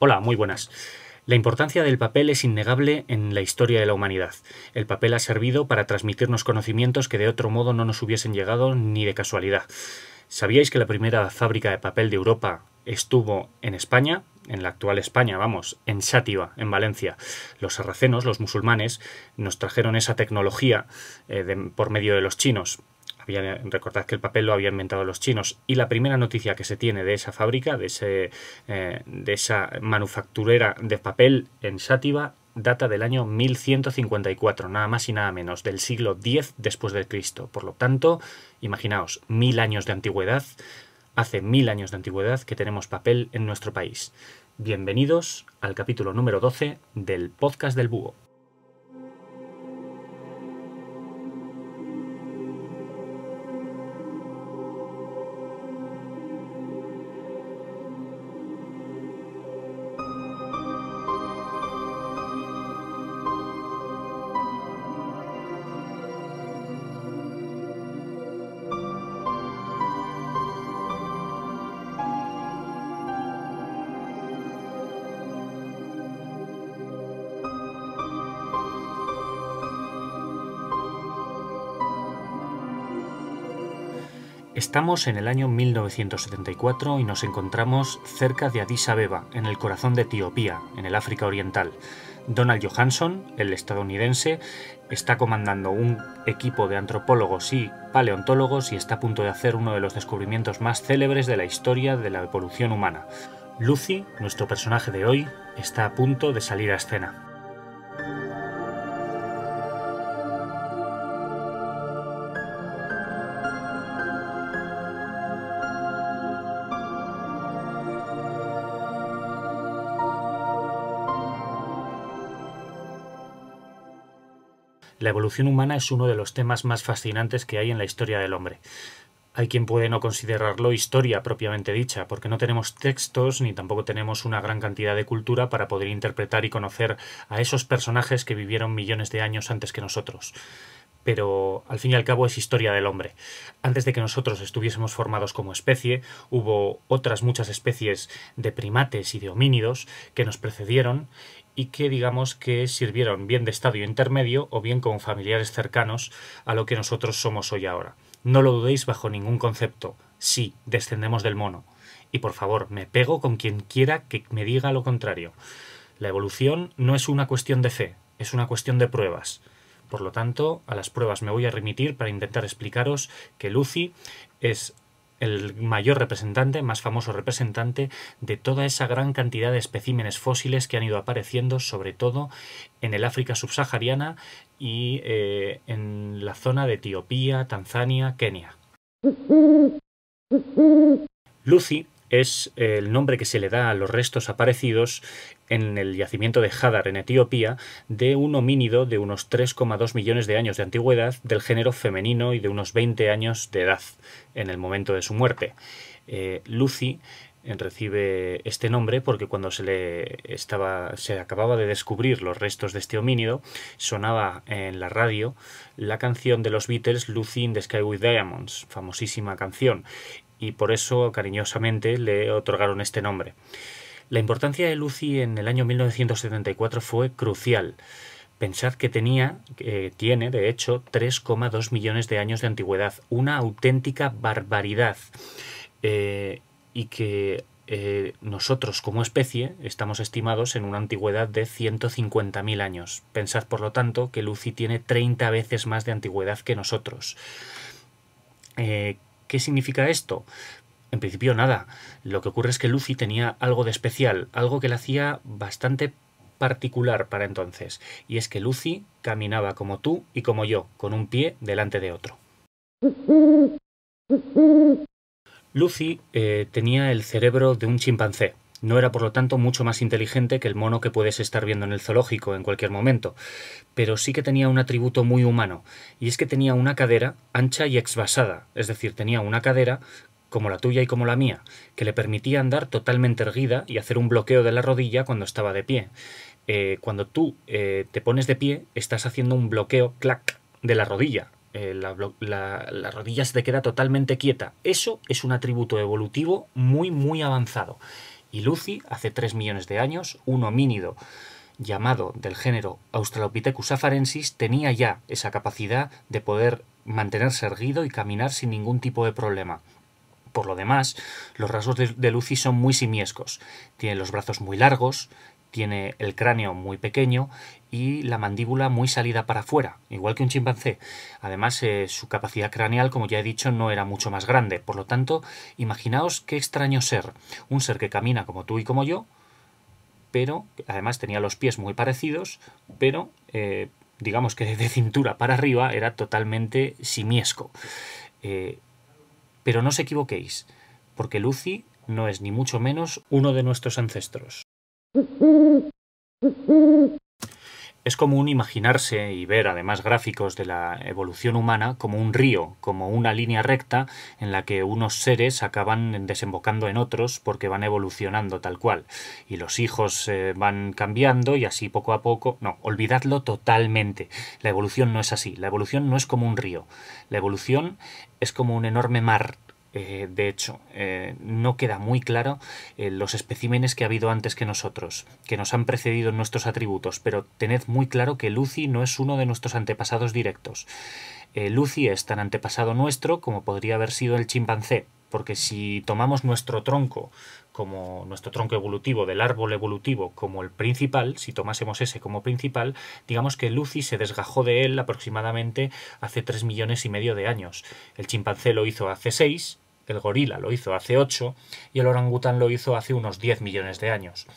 Hola, muy buenas. La importancia del papel es innegable en la historia de la humanidad. El papel ha servido para transmitirnos conocimientos que de otro modo no nos hubiesen llegado ni de casualidad. ¿Sabíais que la primera fábrica de papel de Europa estuvo en España? En la actual España, vamos, en Xàtiva, en Valencia. Los sarracenos, los musulmanes, nos trajeron esa tecnología por medio de los chinos. Recordad que el papel lo habían inventado los chinos, y la primera noticia que se tiene de esa fábrica, de esa manufacturera de papel en Xàtiva, data del año 1154, nada más y nada menos, del siglo X después de Cristo. Por lo tanto, imaginaos, 1000 años de antigüedad, hace 1000 años de antigüedad que tenemos papel en nuestro país. Bienvenidos al capítulo número 12 del podcast del Búho. Estamos en el año 1974 y nos encontramos cerca de Addis Abeba, en el corazón de Etiopía, en el África Oriental. Donald Johanson, el estadounidense, está comandando un equipo de antropólogos y paleontólogos y está a punto de hacer uno de los descubrimientos más célebres de la historia de la evolución humana. Lucy, nuestro personaje de hoy, está a punto de salir a escena. La evolución humana es uno de los temas más fascinantes que hay en la historia del hombre. Hay quien puede no considerarlo historia propiamente dicha, porque no tenemos textos ni tampoco tenemos una gran cantidad de cultura para poder interpretar y conocer a esos personajes que vivieron millones de años antes que nosotros. Pero al fin y al cabo es historia del hombre. Antes de que nosotros estuviésemos formados como especie, hubo otras muchas especies de primates y de homínidos que nos precedieron y que digamos que sirvieron bien de estadio intermedio o bien como familiares cercanos a lo que nosotros somos hoy ahora. No lo dudéis bajo ningún concepto. Sí, descendemos del mono. Y por favor, me pego con quien quiera que me diga lo contrario. La evolución no es una cuestión de fe, es una cuestión de pruebas. Por lo tanto, a las pruebas me voy a remitir para intentar explicaros que Lucy es el mayor representante, más famoso representante de toda esa gran cantidad de especímenes fósiles que han ido apareciendo, sobre todo en el África subsahariana y en la zona de Etiopía, Tanzania, Kenia. Lucy es el nombre que se le da a los restos aparecidos en el yacimiento de Hadar, en Etiopía, de un homínido de unos 3,2 millones de años de antigüedad, del género femenino y de unos 20 años de edad en el momento de su muerte. Lucy recibe este nombre porque cuando se acababa de descubrir los restos de este homínido, sonaba en la radio la canción de los Beatles, Lucy in the Sky with Diamonds, famosísima canción, y por eso cariñosamente le otorgaron este nombre. La importancia de Lucy en el año 1974 fue crucial. Pensad que tiene, de hecho, 3,2 millones de años de antigüedad, una auténtica barbaridad, y que nosotros como especie estamos estimados en una antigüedad de 150.000 años. Pensad, por lo tanto, que Lucy tiene 30 veces más de antigüedad que nosotros. ¿Qué significa esto? En principio nada. Lo que ocurre es que Lucy tenía algo de especial, algo que la hacía bastante particular para entonces, y es que Lucy caminaba como tú y como yo, con un pie delante de otro. Lucy tenía el cerebro de un chimpancé. No era, por lo tanto, mucho más inteligente que el mono que puedes estar viendo en el zoológico en cualquier momento, pero sí que tenía un atributo muy humano, y es que tenía una cadera ancha y exvasada, es decir, tenía una cadera como la tuya y como la mía, que le permitía andar totalmente erguida y hacer un bloqueo de la rodilla cuando estaba de pie. Cuando tú te pones de pie, estás haciendo un bloqueo, clac, de la rodilla. La rodilla se te queda totalmente quieta. Eso es un atributo evolutivo muy, muy avanzado. Y Lucy, hace 3 millones de años, un homínido llamado del género Australopithecus afarensis, tenía ya esa capacidad de poder mantenerse erguido y caminar sin ningún tipo de problema. Por lo demás, los rasgos de Lucy son muy simiescos. Tiene los brazos muy largos, tiene el cráneo muy pequeño y la mandíbula muy salida para afuera, igual que un chimpancé. Además, su capacidad craneal, como ya he dicho, no era mucho más grande. Por lo tanto, imaginaos qué extraño ser. Un ser que camina como tú y como yo, pero además tenía los pies muy parecidos, pero digamos que de cintura para arriba era totalmente simiesco. Pero no os equivoquéis, porque Lucy no es ni mucho menos uno de nuestros ancestros. Es común imaginarse y ver además gráficos de la evolución humana como un río, como una línea recta en la que unos seres acaban desembocando en otros porque van evolucionando tal cual. Y los hijos van cambiando y así poco a poco... No, olvidadlo totalmente. La evolución no es así. La evolución no es como un río. La evolución es como un enorme mar. De hecho, no queda muy claro los especímenes que ha habido antes que nosotros, que nos han precedido en nuestros atributos, pero tened muy claro que Lucy no es uno de nuestros antepasados directos. Lucy es tan antepasado nuestro como podría haber sido el chimpancé, porque si tomamos nuestro tronco como nuestro tronco evolutivo del árbol evolutivo como el principal, si tomásemos ese como principal, digamos que Lucy se desgajó de él aproximadamente hace 3 millones y medio de años. El chimpancé lo hizo hace 6, el gorila lo hizo hace 8 y el orangután lo hizo hace unos 10 millones de años.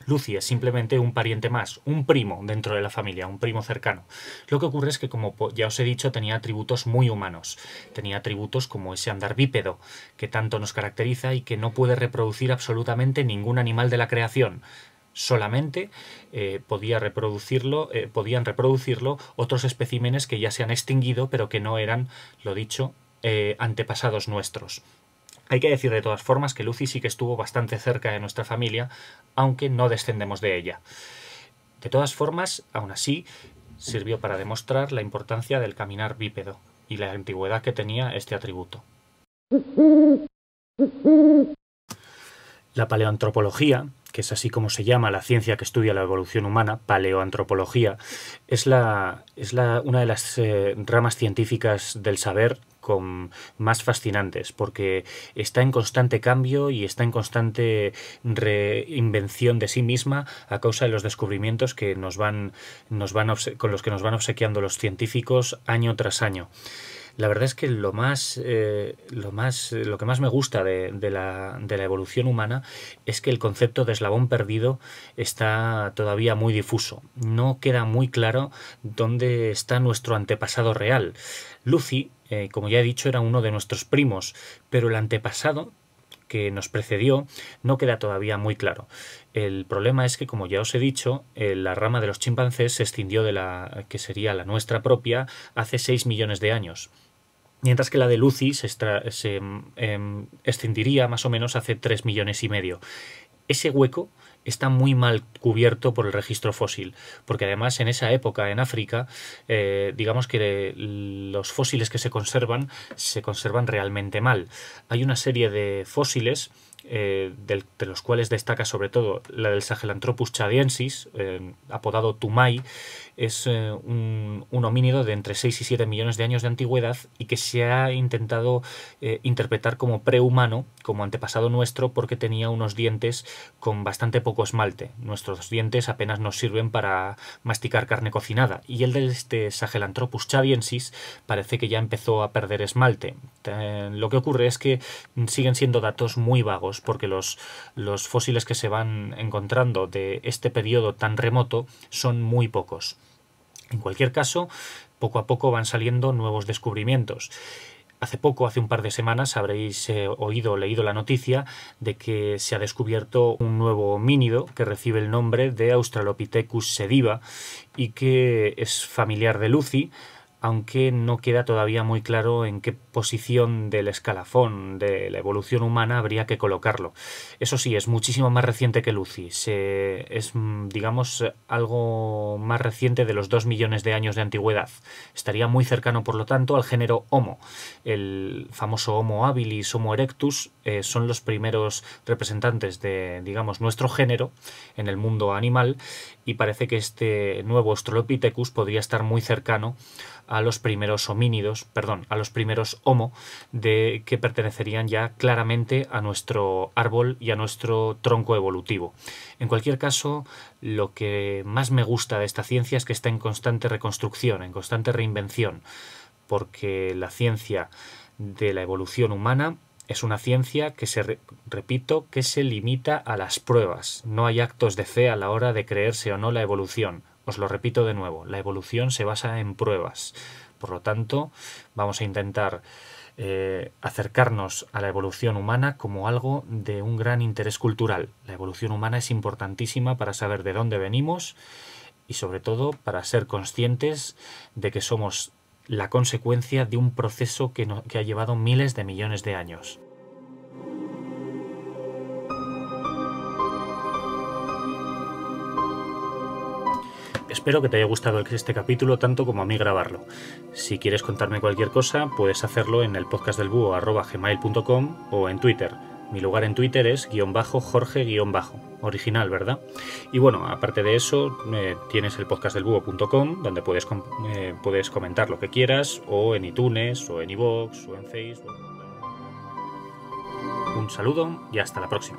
Lucy es simplemente un pariente más, un primo dentro de la familia, un primo cercano. Lo que ocurre es que, como ya os he dicho, tenía atributos muy humanos. Tenía atributos como ese andar bípedo, que tanto nos caracteriza y que no puede reproducir absolutamente ningún animal de la creación. Solamente podían reproducirlo otros especímenes que ya se han extinguido, pero que no eran, lo dicho, antepasados nuestros. Hay que decir de todas formas que Lucy sí que estuvo bastante cerca de nuestra familia, aunque no descendemos de ella. De todas formas, aún así, sirvió para demostrar la importancia del caminar bípedo y la antigüedad que tenía este atributo. La paleoantropología, que es así como se llama la ciencia que estudia la evolución humana, paleoantropología, es una de las ramas científicas del saber más fascinantes, porque está en constante cambio y está en constante reinvención de sí misma a causa de los descubrimientos que con los que nos van obsequiando los científicos año tras año. La verdad es que lo que más me gusta de la evolución humana es que el concepto de eslabón perdido está todavía muy difuso. No queda muy claro dónde está nuestro antepasado real. Lucy, como ya he dicho, era uno de nuestros primos, pero el antepasado que nos precedió no queda todavía muy claro. El problema es que, como ya os he dicho, la rama de los chimpancés se extinguió de la que sería la nuestra propia hace 6 millones de años. Mientras que la de Lucy se extinguiría más o menos hace 3 millones y medio. Ese hueco está muy mal cubierto por el registro fósil, porque además en esa época en África, digamos que los fósiles que se conservan realmente mal. Hay una serie de fósiles de los cuales destaca sobre todo la del Sahelanthropus chadiensis, apodado Tumai. Es un homínido de entre 6 y 7 millones de años de antigüedad y que se ha intentado interpretar como prehumano, como antepasado nuestro, porque tenía unos dientes con bastante poco esmalte. Nuestros dientes apenas nos sirven para masticar carne cocinada, y el de este Sahelanthropus chadiensis parece que ya empezó a perder esmalte. Lo que ocurre es que siguen siendo datos muy vagos, porque los fósiles que se van encontrando de este periodo tan remoto son muy pocos. En cualquier caso, poco a poco van saliendo nuevos descubrimientos. Hace un par de semanas, habréis oído o leído la noticia de que se ha descubierto un nuevo homínido que recibe el nombre de Australopithecus sediva y que es familiar de Lucy, aunque no queda todavía muy claro en qué posición del escalafón de la evolución humana habría que colocarlo. Eso sí, es muchísimo más reciente que Lucy. Es, digamos, algo más reciente de los 2 millones de años de antigüedad. Estaría muy cercano, por lo tanto, al género Homo. El famoso Homo habilis, Homo erectus, son los primeros representantes de, digamos, nuestro género en el mundo animal, y parece que este nuevo Australopithecus podría estar muy cercano a los primeros homínidos, perdón, a los primeros Homo, que pertenecerían ya claramente a nuestro árbol y a nuestro tronco evolutivo. En cualquier caso, lo que más me gusta de esta ciencia es que está en constante reconstrucción, en constante reinvención, porque la ciencia de la evolución humana es una ciencia que repito, que se limita a las pruebas. No hay actos de fe a la hora de creerse o no la evolución. Os lo repito de nuevo, la evolución se basa en pruebas. Por lo tanto, vamos a intentar acercarnos a la evolución humana como algo de un gran interés cultural. La evolución humana es importantísima para saber de dónde venimos y sobre todo para ser conscientes de que somos la consecuencia de un proceso que ha llevado miles de millones de años. Espero que te haya gustado este capítulo tanto como a mí grabarlo. Si quieres contarme cualquier cosa, puedes hacerlo en el podcastdelbúho@gmail.com o en Twitter. Mi lugar en Twitter es _Jorge_. Original, ¿verdad? Y bueno, aparte de eso, tienes el podcastdelbúho.com, donde puedes comentar lo que quieras, o en iTunes, o en iVoox, o en Facebook. Un saludo y hasta la próxima.